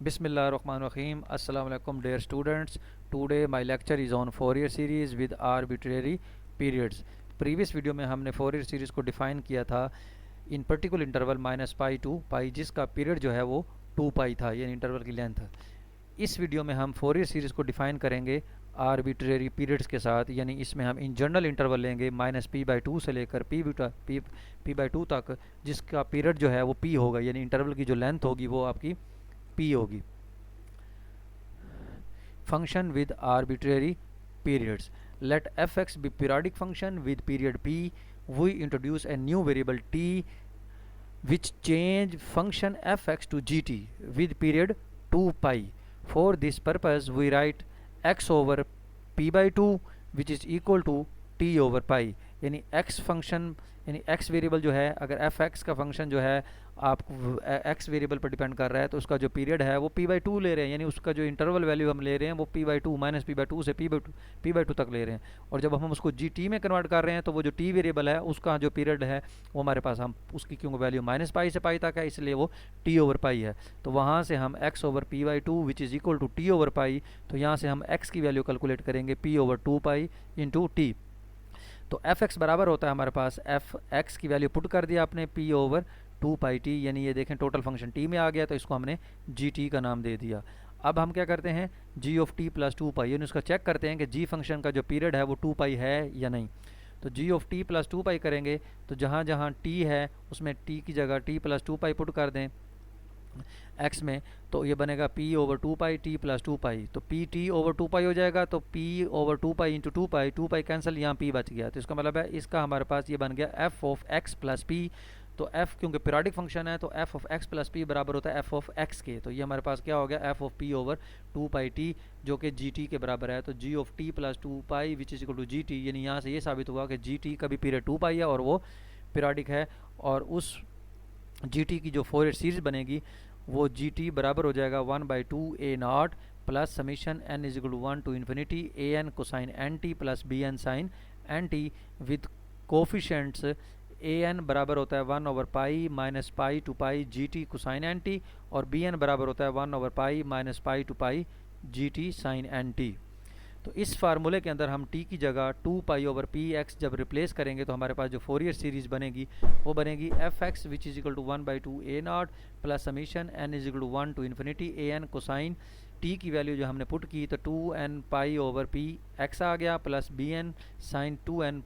Bismillahirrahmanirrahim. Assalamu alaikum dear students. Today my lecture is on Fourier series with arbitrary periods. Previous video में हमने Fourier series को define किया था in particular interval minus pi to pi, जिसका period जो है वो 2 पाई था, यानी इंटरवल की लेंथ। इस वीडियो में हम फोरियर सीरीज़ को डिफ़ाइन करेंगे आर्बिट्रेरी पीरियड्स के साथ, यानी इसमें हम इन जनरल इंटरवल लेंगे माइनस पी बाई टू से लेकर पी बाई टू तक, जिसका पीरियड जो है वो पी होगा, यानी इंटरवल की जो लेंथ होगी वो आपकी पी होगी। Function with arbitrary periods. Let fx be periodic function with period p. We introduce a new variable t which change function fx to gt with period 2 pi. For this purpose we write x over p by 2 which is equal to t over pi, यानी x function यानी x variable जो है, अगर F x का function जो है आप x variable पर डिपेंड कर रहा है तो उसका जो पीरियड है वो p बाई टू ले रहे हैं, यानी उसका जो इंटरवल वैल्यू हम ले रहे हैं वो p by to minus P by two से p बाई टू तक ले रहे हैं। और जब हम उसको gt में कन्वर्ट कर रहे हैं तो वो जो t वेरिएबल है उसका जो पीरियड है वो हमारे पास, हम उसकी क्योंकि वैल्यू माइनस पाई से पाई तक है इसलिए वो t ओवर पाई है। तो वहाँ से हम x over p by two which is equal to t over pi, तो यहाँ से हम x की वैल्यू कैलकुलेट करेंगे p over two pi into t. तो एफ एक्स बराबर होता है हमारे पास, एफ एक्स की वैल्यू पुट कर दिया आपने p over two pi t, यानी ये देखें टोटल फंक्शन टी में आ गया तो इसको हमने जी टी का नाम दे दिया। अब हम क्या करते हैं, जी ऑफ टी प्लस टू पाई, यानी उसका चेक करते हैं कि जी फंक्शन का जो पीरियड है वो टू पाई है या नहीं। तो G of T plus two पाई करेंगे तो जहाँ जहाँ टी है उसमें टी की जगह T plus two pi put कर दें एक्स में, तो ये बनेगा P over two pi T plus two pi, तो P T over two pi हो जाएगा, तो P over two pi into two pi cancel, यहाँ पी बच गया, तो इसका मतलब है इसका हमारे पास ये बन गया F of x plus P. तो एफ क्योंकि पीरियोडिक फंक्शन है तो F of x plus P बराबर होता है एफ ऑफ एक्स के, तो ये हमारे पास क्या हो गया F of P over two pi T जो कि जी टी के बराबर है। तो G of T plus two pi which is equal to G T, यानी यहाँ से ये साबित हुआ कि जी टी का भी पीरियड टू पाई है और वो पीरियोडिक है, और उस जी टी की जो फोरियर सीरीज बनेगी वो जी टी बराबर हो जाएगा one by two A not plus summation N is equal to one to infinity A N cosine n t plus B N sine n t with coefficients a n बराबर होता है one over pi minus pi to pi g t cosine n t, और B n बराबर होता है one over pi minus pi to pi g t sine n t. तो इस फार्मूले के अंदर हम t की जगह 2 पाई ओवर पी एक्स जब रिप्लेस करेंगे तो हमारे पास जो फोरियर सीरीज बनेगी वो बनेगी F X which is equal to one by two A not plus summation N is equal to one to infinity A N cosine T की वैल्यू जो हमने पुट की तो 2n pi over P X आ गया plus B N sine 2n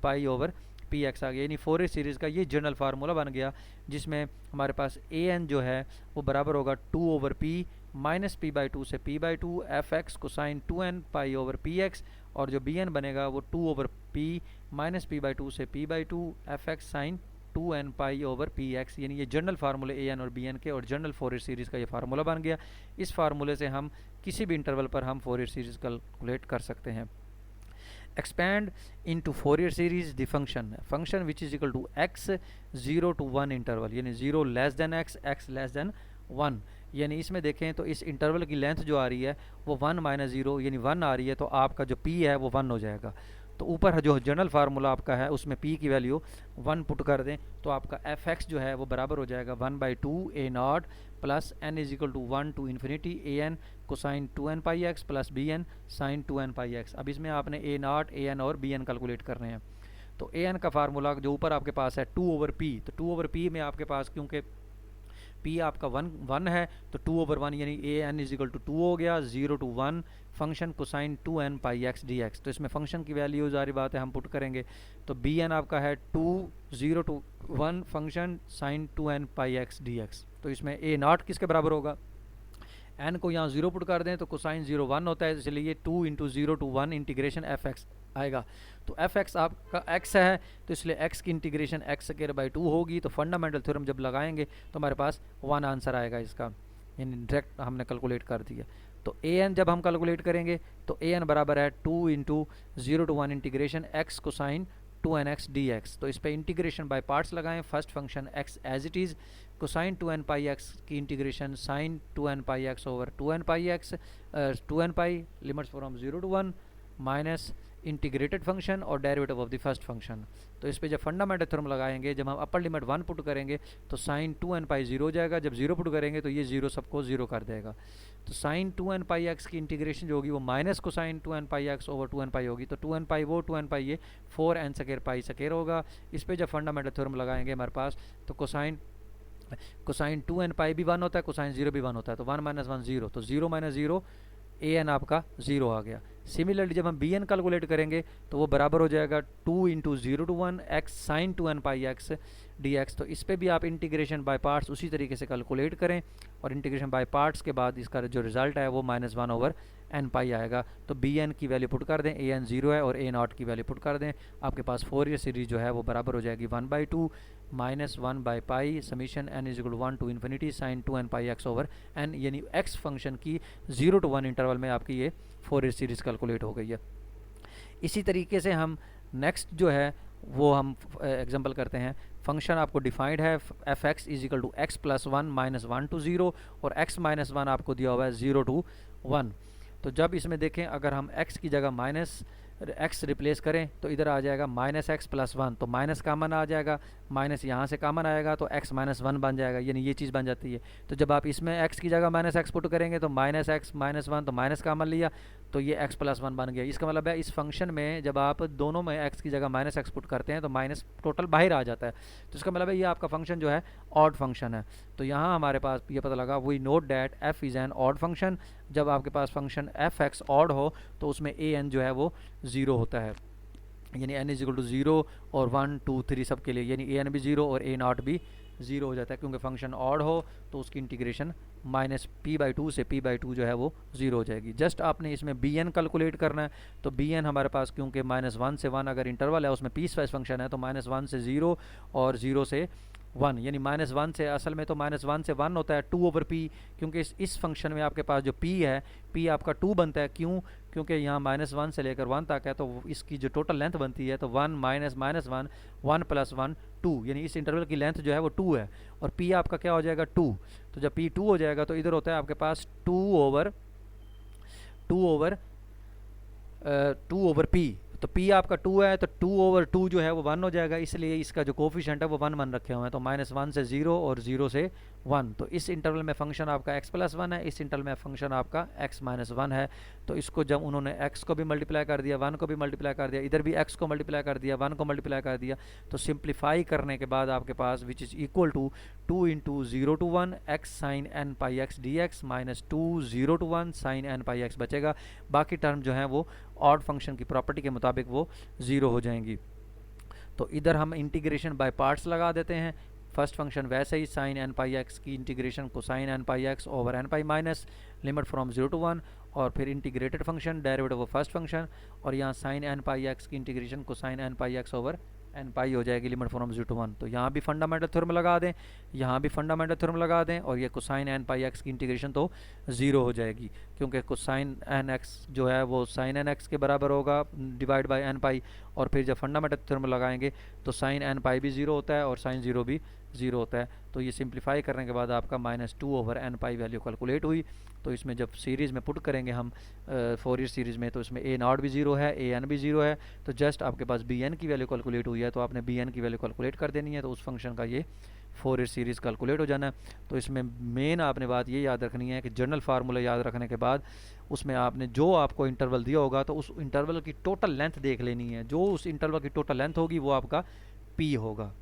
pi over P X आ गया, यानी फोरियर सीरीज़ का ये जनरल फार्मूला बन गया जिसमें हमारे पास ए एन जो है वो बराबर होगा 2 over P minus P by two से P by two F X cosine 2n pi over P X, और जो बी एन बनेगा वो 2 over P minus P by two से P by two F X sine 2n pi over P X, यानी ये general फार्मूले A N और B N के और जनरल फोरियर सीरीज़ का ये फार्मूला बन गया। इस फार्मूले से हम किसी भी इंटरवल पर हम फोरियर सीरीज़ कैलकुलेट कर सकते हैं। Expand into Fourier series the function which is equal to x 0 to 1 interval, यानी 0 less than x less than 1, यानी इसमें देखें तो इस इंटरवल की लेंथ जो आ रही है वो 1 माइनस 0 यानी 1 आ रही है, तो आपका जो p है वो 1 हो जाएगा। तो ऊपर जो जनरल फार्मूला आपका है उसमें p की वैल्यू 1 पुट कर दें तो आपका एफ एक्स जो है वो बराबर हो जाएगा one by two A not plus n is equal to one to infinity A N cosine 2n pi x plus B N sine 2n pi x. अब इसमें आपने ए नॉट ए एन और बी एन कैलकुलेट करने हैं। तो A N का formula जो ऊपर आपके पास है 2 ओवर पी, तो 2 ओवर पी में आपके पास क्योंकि p आपका वन है तो 2 ओवर 1 यानी a n is equal to 2 हो गया, 0 to 1 function cosine 2n pi x D x. तो इसमें फंक्शन की वैल्यू जारी बात है हम पुट करेंगे, तो बी एन आपका है 2 0 to 1 function sine 2n pi x D x. तो इसमें ए नॉट किसके बराबर होगा, एन को यहाँ 0 पुट कर दें तो कोसाइन 0 1 होता है, इसलिए ये 2 into 0 to 1 integration f x आएगा। तो एफ एक्स आपका एक्स है तो इसलिए एक्स की इंटीग्रेशन एक्स स्क्वायर बाई 2 होगी, तो फंडामेंटल थ्योरम जब लगाएंगे तो हमारे पास 1 आंसर आएगा इसका, यानी डायरेक्ट हमने कैलकुलेट कर दिया। तो ए एन जब हम कैलकुलेट करेंगे तो ए एन बराबर है 2 into 0 to 1 integration X cosine 2nx dx। तो इस पर इंटीग्रेशन बाय पार्ट्स लगाएं, first function x as it is cosine 2n pi x की integration sine 2n pi x over 2n pi X 2n pi limits from 0 to 1 minus integrated function और derivative of the first function. तो इस पे जब fundamental theorem लगाएंगे, जब हम upper limit 1 put करेंगे तो साइन 2n पाई 0 हो जाएगा, जब 0 पुट करेंगे तो ये 0 सबको 0 कर देगा। तो साइन 2n पाई एक्स की इंटीग्रेशन जो होगी वो माइनस को sign 2n pi x over 2n पाई होगी। तो 2n पाई वो 2n पाई ये 4n स्क्वायर पाई स्क्वायर होगा। इस पे जब फंडामेंटल थ्योरम लगाएंगे हमारे पास, तो कोसाइन कोसाइन 2n पाई भी 1 होता है, कोसाइन 0 भी 1 होता है, तो 1 माइनस 1 0, तो 0 माइनस 0 an आपका 0 आ गया। सिमिलरली जब हम bn कैलकुलेट करेंगे तो वो बराबर हो जाएगा 2 into 0 to 1 x sine 2n pi x D x. तो इस पर भी आप इंटीग्रेशन बाय पार्ट्स उसी तरीके से कैलकुलेट करें, और इंटीग्रेशन बाय पार्ट्स के बाद इसका जो रिजल्ट है वो -1 ओवर एन पाई आएगा। तो bn की वैल्यू पुट कर दें, an 0 है, और a नॉट की वैल्यू पुट कर दें, आपके पास फोरियर सीरीज जो है वो बराबर हो जाएगी 1/2 minus 1 by pi summation n is equal 1 to infinity sine 2n pi x over n, यानी x फंक्शन की 0 to 1 इंटरवल में आपकी ये फोरियर सीरीज कैलकुलेट हो गई है। इसी तरीके से हम नेक्स्ट जो है वो हम एग्जांपल करते हैं। फंक्शन आपको डिफाइंड है f x is equal to x plus 1 minus 1 to 0, और x माइनस 1 आपको दिया हुआ है 0 to 1। तो जब इसमें देखें अगर हम x की जगह माइनस x रिप्लेस करें तो इधर आ जाएगा माइनस एक्स प्लस 1, तो माइनस कामन आ जाएगा, माइनस यहाँ से कामन आएगा तो x माइनस 1 बन जाएगा, यानी ये चीज़ बन जाती है। तो जब आप इसमें x की जगह माइनस एक्स पुट करेंगे तो माइनस एक्स माइनस 1, तो माइनस कामन लिया तो ये x प्लस 1 बन गया। इसका मतलब है इस फंक्शन में जब आप दोनों में x की जगह माइनस एक्स पुट करते हैं तो माइनस टोटल बाहर आ जाता है। तो इसका मतलब है ये आपका फंक्शन जो है ऑड फंक्शन है। तो यहाँ हमारे पास ये पता लगा, we note that f is an odd function. जब आपके पास फंक्शन एफ एक्स ऑड हो तो उसमें an जो है वो 0 होता है, यानी n इज इक्वल टू 0 और 1 2 3 सब के लिए, यानी an भी 0 और a नॉट भी 0 हो जाता है, क्योंकि फंक्शन ऑड हो तो उसकी इंटीग्रेशन माइनस p/2 से p/2 जो है वो 0 हो जाएगी। जस्ट आपने इसमें bn कैलकुलेट करना है, तो bn हमारे पास क्योंकि -1 से 1 अगर इंटरवल है उसमें पीसवाइज फंक्शन है, तो -1 से 0 और 0 से 1, यानी -1 से असल में तो -1 से 1 होता है 2 ओवर p, क्योंकि इस फंक्शन में आपके पास जो p है p आपका 2 बनता है। क्यों? क्योंकि यहाँ -1 से लेकर 1 तक है, तो इसकी जो टोटल लेंथ बनती है तो 1 माइनस माइनस 1 1 प्लस 1 2, यानी इस इंटरवल की लेंथ जो है वो 2 है, और p आपका क्या हो जाएगा 2। तो जब p 2 हो जाएगा तो इधर होता है आपके पास 2 ओवर p, तो p आपका 2 है तो 2 ओवर 2 जो है वो 1 हो जाएगा, इसलिए इसका जो कोफिशिएंट है वो 1 1 रखे हुए हैं, तो -1 से 0 और 0 से 1। तो इस इंटरवल में फंक्शन आपका x प्लस 1 है, इस इंटरवल में फंक्शन आपका x माइनस 1 है। तो इसको जब उन्होंने x को भी मल्टीप्लाई कर दिया, 1 को भी मल्टीप्लाई कर दिया, इधर भी x को मल्टीप्लाई कर दिया, 1 को मल्टीप्लाई कर दिया, तो सिंप्लीफाई करने के बाद आपके पास which is equal to 2 into 0 to 1 x sine n pi x D X minus 2 0 to 1 sine n pi X बचेगा। बाकी टर्म जो है वो ऑड फंक्शन की प्रॉपर्टी के मुताबिक वो 0 हो जाएंगी। तो इधर हम इंटीग्रेशन बाय पार्ट्स लगा देते हैं। फर्स्ट फंक्शन वैसे ही साइन n पाई एक्स की इंटीग्रेशन को sine n pi x over n pi minus limit from 0 to 1, और फिर integrated function derivative of first function, और यहाँ साइन n पाई एक्स की इंटीग्रेशन को sine n pi x over n pi हो जाएगी लिमिट फ्रॉम 0 to 1। तो यहाँ भी फंडामेंटल थ्योरम लगा दें, यहाँ भी फंडामेंटल थ्योरम लगा दें, और ये कोसाइन n पाई एक्स की इंटीग्रेशन तो 0 हो जाएगी, क्योंकि कोसाइन n x जो है वो साइन n x के बराबर होगा डिवाइड बाय n पाई, और फिर जब फंडामेंटल थ्योरम लगाएंगे तो साइन n पाई भी 0 होता है और साइन 0 भी 0 होता है। तो ये सिंप्लीफाई करने के बाद आपका -2 over n pi value calculate हुई। तो इसमें जब सीरीज़ में पुट करेंगे हम फोरियर सीरीज़ में, तो इसमें a नॉट भी 0 है, an भी 0 है, तो जस्ट आपके पास bn की वैल्यू कैलकुलेट हुई है, तो आपने bn की वैल्यू कैलकुलेट कर देनी है, तो उस फंक्शन का ये फोरियर सीरीज़ कैलकुलेट हो जाना है। तो इसमें मेन आपने बात ये याद रखनी है कि जनरल फार्मूला याद रखने के बाद उसमें आपने जो आपको इंटरवल दिया होगा तो उस इंटरवल की टोटल लेंथ देख लेनी है, जो उस इंटरवल की टोटल लेंथ होगी वो आपका p होगा।